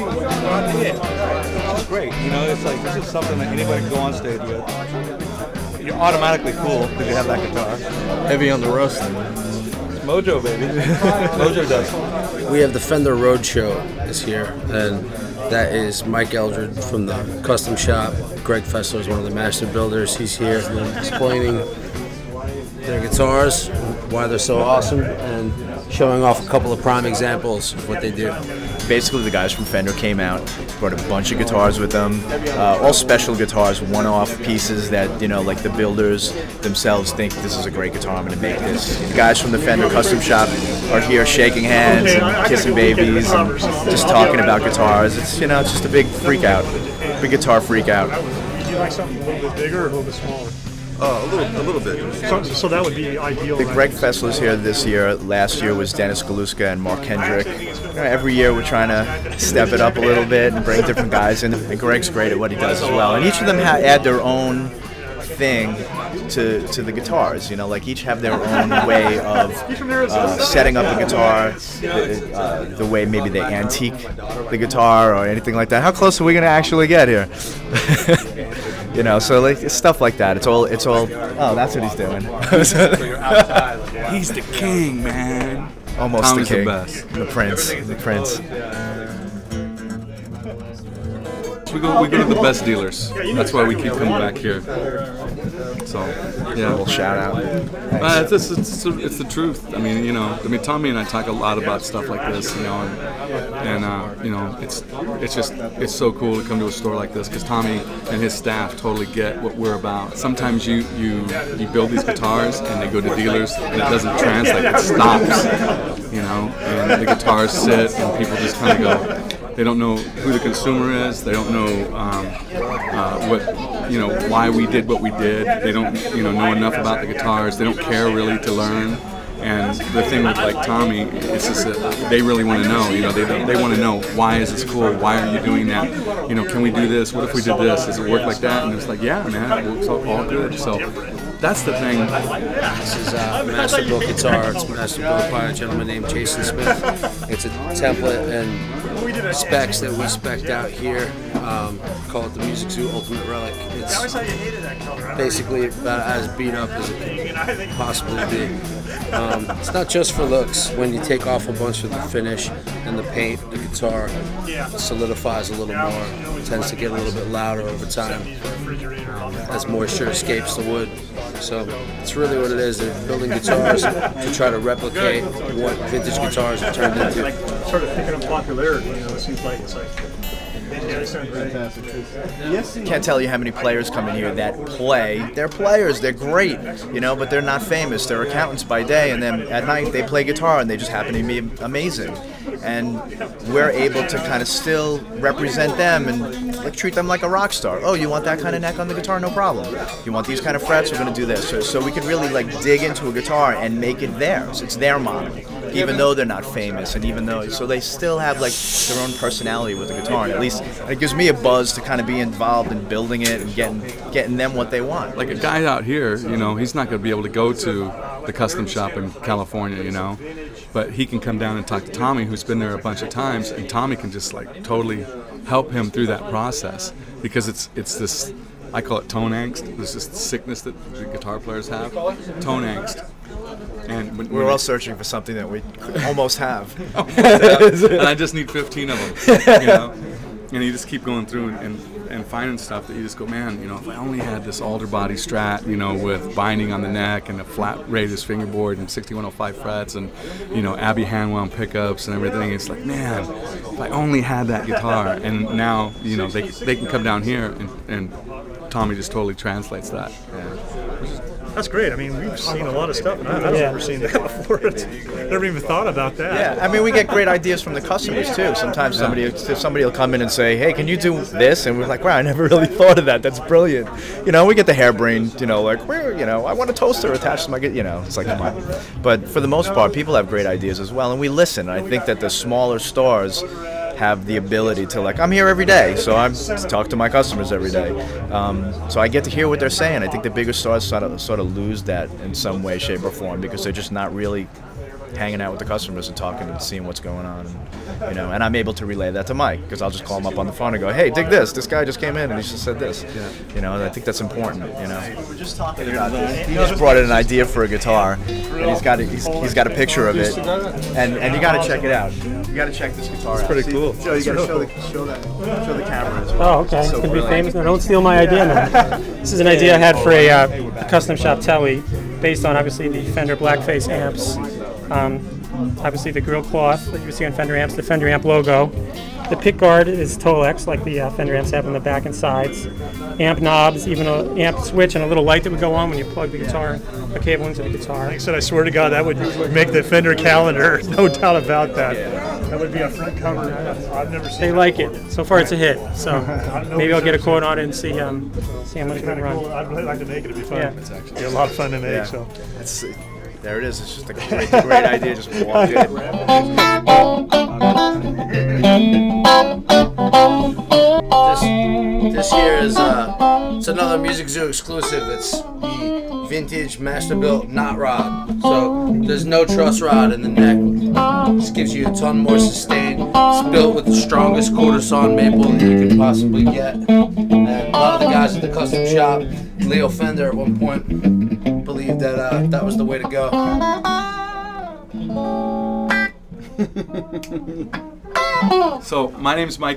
This is great. You know, it's like this is something that anybody can go on stage with. You're automatically cool because you have that guitar. Heavy on the roast. It's Mojo, baby. Mojo does. We have the Fender Roadshow is here, and that is Mike Eldred from the Custom Shop. Greg Fessler is one of the master builders. He's here explaining their guitars, why they're so awesome, and showing off a couple of prime examples of what they do. Basically, the guys from Fender came out, brought a bunch of guitars with them, all special guitars, one-off pieces that, you know, like the builders themselves think this is a great guitar, I'm going to make this. The guys from the Fender Custom Shop are here shaking hands and kissing babies and just talking about guitars. It's, you know, it's just a big freak out, big guitar freak out. Would you like something a little bit bigger or a little bit smaller? A little bit. So that would be ideal. The Greg Fessler's here this year. Last year was Dennis Galuska and Mark Hendrick. You know, every year we're trying to step it up a little bit and bring different guys in. And Greg's great at what he does as well. And each of them add their own thing to the guitars. You know, like each have their own way of setting up the guitar, the way maybe they antique the guitar or anything like that. How close are we going to actually get here? You know, so like stuff like that. It's all. Oh, that's what he's doing. He's the king, man. Almost Tommy's the king. The best. The prince. The prince. We go to the best dealers. That's why we keep coming back here. So, yeah. A little shout out. It's the truth. I mean, you know, Tommy and I talk a lot about stuff like this, you know, and you know, it's so cool to come to a store like this because Tommy and his staff totally get what we're about. Sometimes you build these guitars and they go to dealers and it doesn't translate. It stops, you know, and the guitars sit and people just kind of go. They don't know who the consumer is. They don't know what, you know, why we did what we did. They don't, you know enough about the guitars. They don't care really to learn. And the thing with like Tommy, it's just that they really want to know. You know, they want to know, why is this cool? Why are you doing that? You know, can we do this? What if we did this? Does it work like that? And it's like, yeah, man, it works all good. So that's the thing. This is a master built guitar. It's master built by a gentleman named Jason Smith. It's a template and specs that we spec'd out here. Call it the Music Zoo Ultimate Relic. It's basically about as beat up as it can possibly be. It's not just for looks. When you take off a bunch of the finish and the paint, the guitar solidifies a little more. It tends to get a little bit louder over time as moisture escapes the wood. So it's really what it is. They're building guitars to try to replicate what vintage guitars have turned into. Sort of picking up popularity, you know, it seems like it's like. Can't tell you how many players come in here that play. They're players, they're great, you know, but they're not famous. They're accountants by day, and then at night they play guitar and they just happen to be amazing. And we're able to kind of still represent them and like treat them like a rock star. Oh, you want that kind of neck on the guitar? No problem. You want these kind of frets? We're going to do this. So we could really like dig into a guitar and make it theirs. It's their model, even though they're not famous, and even though so they still have like their own personality with the guitar. And at least it gives me a buzz to kind of be involved in building it and getting them what they want. Like a guy out here, you know, he's not going to be able to go to the custom shop in California, you know, but he can come down and talk to Tommy, who's been there a bunch of times, and Tommy can just like totally help him through that process because it's this, I call it tone angst. There's this sickness that the guitar players have, tone angst. And we're all searching for something that we almost have. And I just need 15 of them, you know. And you just keep going through and finding stuff that you just go, man, you know, if I only had this alder body Strat, you know, with binding on the neck and a flat raised fingerboard and 6105 frets and, you know, Abbey hand-wound pickups and everything, it's like, man, if I only had that guitar. And now, you know, they can come down here and Tommy just totally translates that. Yeah. That's great. I mean, we've seen a lot of stuff, and I've never seen that before. Never even thought about that. Yeah, I mean, we get great ideas from the customers too. Sometimes somebody will come in and say, "Hey, can you do this?" And we're like, "Wow, I never really thought of that. That's brilliant." You know, we get the harebrained, you know, like, you know, I want a toaster attached to my, you know, it's like, come on. But for the most part, people have great ideas as well, and we listen. I think that the smaller stores have the ability to, like, I'm here every day, so I talk to my customers every day. So I get to hear what they're saying. I think the bigger stores sort of lose that in some way, shape, or form because they're just not really hanging out with the customers and talking and seeing what's going on, and, and I'm able to relay that to Mike because I'll just call him up on the phone and go, hey, dig this. This guy just came in and he just said this. And I think that's important. We're just talking about this. He just brought in an idea for a guitar, and he's got a picture of it, and you got to check it out. You got to check this guitar out. It's pretty cool. Joe, you got to show the camera as well. Oh, okay. It's going to be famous. No, don't steal my idea now. This is an idea I had for a custom shop telly based on, obviously, the Fender Blackface amps. Obviously, the grill cloth that you see on Fender amps, the Fender amp logo. The pick guard is Tolex, like the Fender amps have on the back and sides. Amp knobs, even an amp switch and a little light that would go on when you plug the guitar, a cable into the guitar. Like I said, I swear to God, that would make the Fender calendar, no doubt about that. That would be a front cover. I've never seen. They like it. So far, it's a hit. So maybe I'll get a quote on it and see how much it's going to run. Cool. I'd really like to make it. It'd be fun. Yeah. It's actually a lot of fun to make. Yeah. So. There it is. It's just a great idea. Just walked in. This here is it's another Music Zoo exclusive. It's the vintage Masterbuilt knot rod. So there's no truss rod in the neck. Just gives you a ton more sustain. It's built with the strongest quarter sawn maple that you can possibly get. And a lot of the guys at the custom shop, Leo Fender at one point, believed that that was the way to go. So my name's Mike